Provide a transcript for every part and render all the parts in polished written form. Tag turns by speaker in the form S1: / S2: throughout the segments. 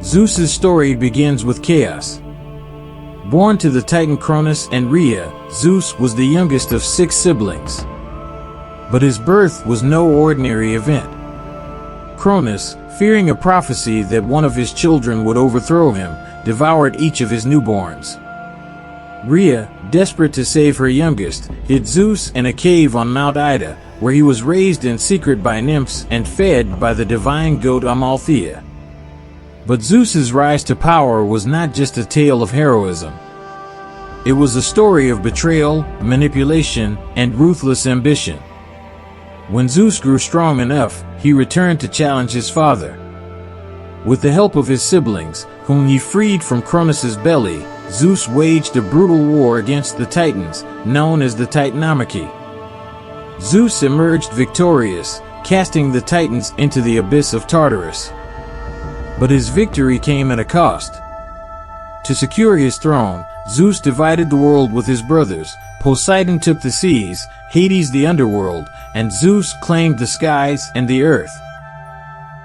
S1: Zeus's story begins with chaos. Born to the Titan Cronus and Rhea, Zeus was the youngest of 6 siblings. But his birth was no ordinary event. Cronus, fearing a prophecy that one of his children would overthrow him, devoured each of his newborns. Rhea, desperate to save her youngest, hid Zeus in a cave on Mount Ida, where he was raised in secret by nymphs and fed by the divine goat Amalthea. But Zeus's rise to power was not just a tale of heroism. It was a story of betrayal, manipulation, and ruthless ambition. When Zeus grew strong enough, he returned to challenge his father. With the help of his siblings, whom he freed from Cronus's belly, Zeus waged a brutal war against the Titans, known as the Titanomachy. Zeus emerged victorious, casting the Titans into the abyss of Tartarus. But his victory came at a cost. To secure his throne, Zeus divided the world with his brothers. Poseidon took the seas, Hades the underworld, and Zeus claimed the skies and the earth.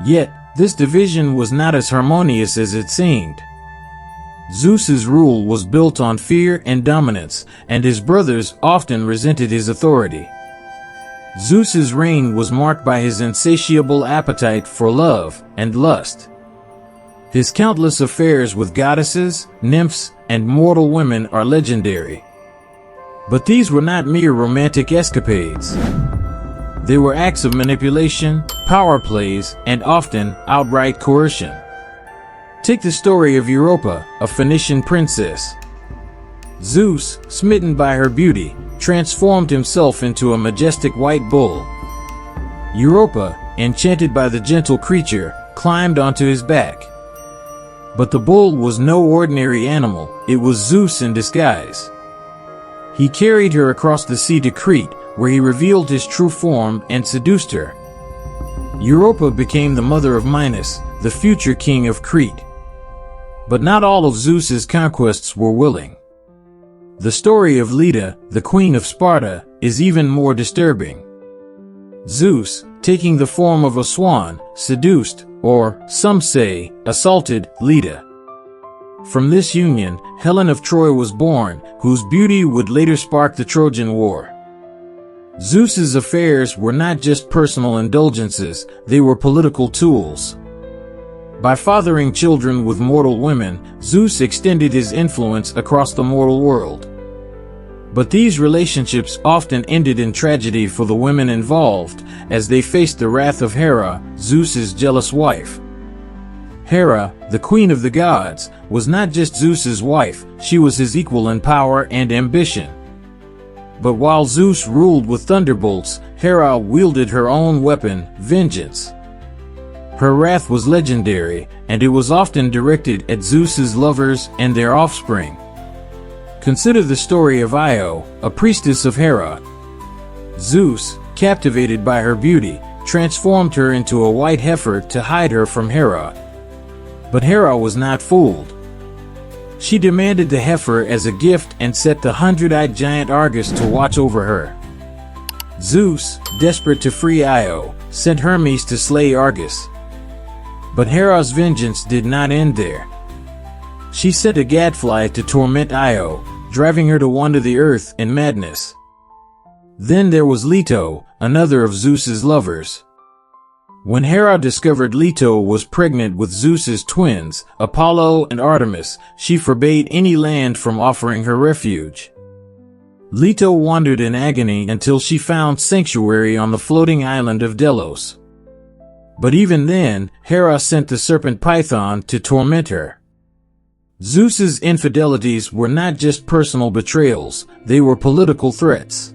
S1: Yet, this division was not as harmonious as it seemed. Zeus's rule was built on fear and dominance, and his brothers often resented his authority. Zeus's reign was marked by his insatiable appetite for love and lust. His countless affairs with goddesses, nymphs, and mortal women are legendary. But these were not mere romantic escapades. They were acts of manipulation, power plays, and often outright coercion. Take the story of Europa, a Phoenician princess. Zeus, smitten by her beauty, transformed himself into a majestic white bull. Europa, enchanted by the gentle creature, climbed onto his back. But the bull was no ordinary animal, it was Zeus in disguise. He carried her across the sea to Crete, where he revealed his true form and seduced her. Europa became the mother of Minos, the future king of Crete. But not all of Zeus's conquests were willing. The story of Leda, the queen of Sparta, is even more disturbing. Zeus, taking the form of a swan, seduced, or, some say, assaulted, Leda. From this union, Helen of Troy was born, whose beauty would later spark the Trojan War. Zeus's affairs were not just personal indulgences, they were political tools. By fathering children with mortal women, Zeus extended his influence across the mortal world. But these relationships often ended in tragedy for the women involved, as they faced the wrath of Hera, Zeus's jealous wife. Hera, the queen of the gods, was not just Zeus's wife, she was his equal in power and ambition. But while Zeus ruled with thunderbolts, Hera wielded her own weapon, vengeance. Her wrath was legendary, and it was often directed at Zeus's lovers and their offspring. Consider the story of Io, a priestess of Hera. Zeus, captivated by her beauty, transformed her into a white heifer to hide her from Hera. But Hera was not fooled. She demanded the heifer as a gift and set the 100-eyed giant Argus to watch over her. Zeus, desperate to free Io, sent Hermes to slay Argus. But Hera's vengeance did not end there. She sent a gadfly to torment Io, driving her to wander the earth in madness. Then there was Leto, another of Zeus's lovers. When Hera discovered Leto was pregnant with Zeus's twins, Apollo and Artemis, she forbade any land from offering her refuge. Leto wandered in agony until she found sanctuary on the floating island of Delos. But even then, Hera sent the serpent Python to torment her. Zeus's infidelities were not just personal betrayals, they were political threats.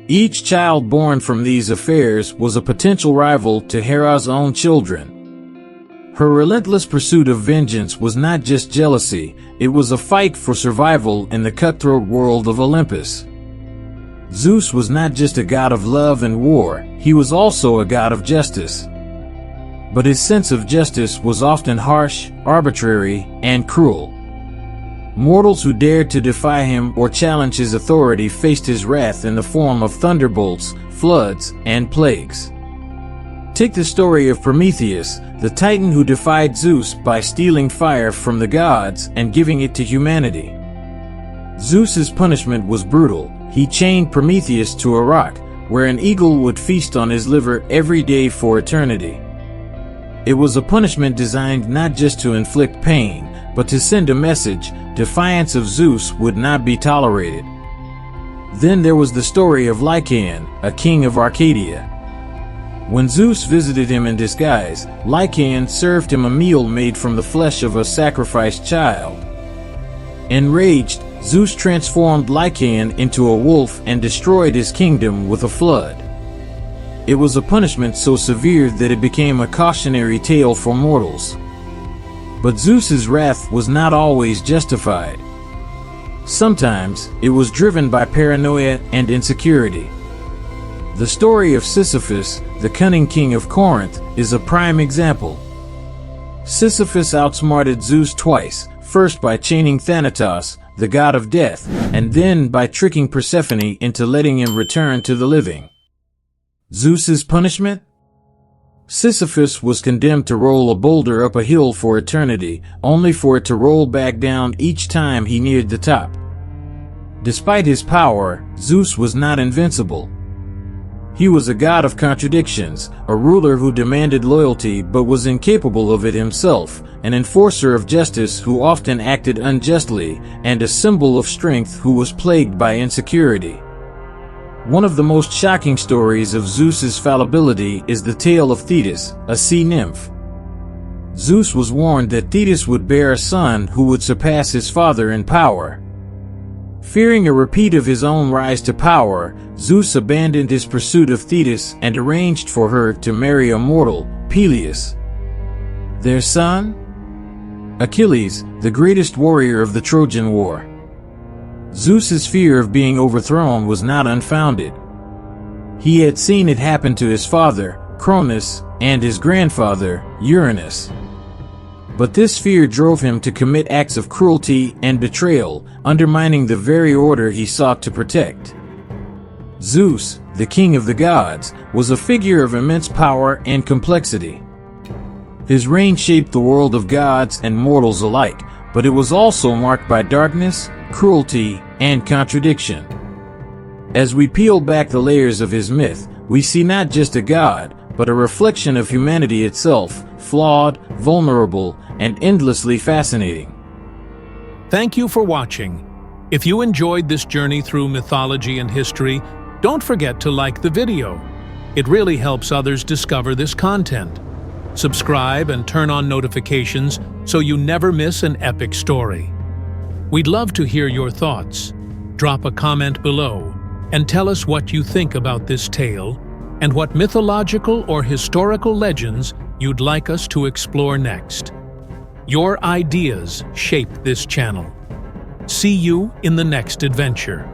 S1: Each child born from these affairs was a potential rival to Hera's own children. Her relentless pursuit of vengeance was not just jealousy, it was a fight for survival in the cutthroat world of Olympus. Zeus was not just a god of love and war, he was also a god of justice. But his sense of justice was often harsh, arbitrary, and cruel. Mortals who dared to defy him or challenge his authority faced his wrath in the form of thunderbolts, floods, and plagues. Take the story of Prometheus, the titan who defied Zeus by stealing fire from the gods and giving it to humanity. Zeus's punishment was brutal. He chained Prometheus to a rock, where an eagle would feast on his liver every day for eternity. It was a punishment designed not just to inflict pain, but to send a message: defiance of Zeus would not be tolerated. Then there was the story of Lycaon, a king of Arcadia. When Zeus visited him in disguise, Lycaon served him a meal made from the flesh of a sacrificed child. Enraged, Zeus transformed Lycaon into a wolf and destroyed his kingdom with a flood. It was a punishment so severe that it became a cautionary tale for mortals. But Zeus's wrath was not always justified. Sometimes it was driven by paranoia and insecurity. The story of Sisyphus, the cunning king of Corinth, is a prime example. Sisyphus outsmarted Zeus twice, first by chaining Thanatos, the god of death, and then by tricking Persephone into letting him return to the living. Zeus's punishment? Sisyphus was condemned to roll a boulder up a hill for eternity, only for it to roll back down each time he neared the top. Despite his power, Zeus was not invincible. He was a god of contradictions, a ruler who demanded loyalty but was incapable of it himself, an enforcer of justice who often acted unjustly, and a symbol of strength who was plagued by insecurity. One of the most shocking stories of Zeus's fallibility is the tale of Thetis, a sea nymph. Zeus was warned that Thetis would bear a son who would surpass his father in power. Fearing a repeat of his own rise to power, Zeus abandoned his pursuit of Thetis and arranged for her to marry a mortal, Peleus. Their son? Achilles, the greatest warrior of the Trojan War. Zeus's fear of being overthrown was not unfounded. He had seen it happen to his father, Cronus, and his grandfather, Uranus. But this fear drove him to commit acts of cruelty and betrayal, undermining the very order he sought to protect. Zeus, the king of the gods, was a figure of immense power and complexity. His reign shaped the world of gods and mortals alike, but it was also marked by darkness, cruelty, and contradiction. As we peel back the layers of his myth, we see not just a god, but a reflection of humanity itself, flawed, vulnerable, and endlessly fascinating.
S2: Thank you for watching. If you enjoyed this journey through mythology and history, don't forget to like the video. It really helps others discover this content. Subscribe and turn on notifications so you never miss an epic story. We'd love to hear your thoughts. Drop a comment below and tell us what you think about this tale and what mythological or historical legends you'd like us to explore next. Your ideas shape this channel. See you in the next adventure.